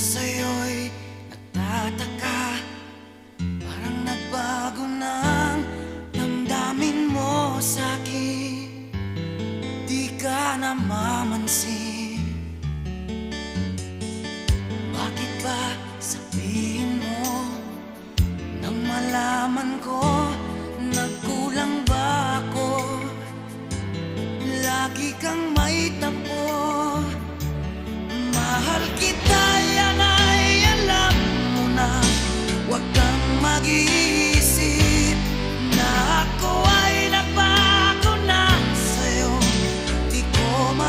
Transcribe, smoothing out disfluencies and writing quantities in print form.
sa'yo'y nagtataka, parang nagbago ng damdamin mo sa'kin. Di ka namamansin. Bakit ba sabihin mo nang malaman ko nagkulang ba ako? Lagi kang may tampo. Mahal kita, yan ay alam mo na. Huwag kang mag-iisip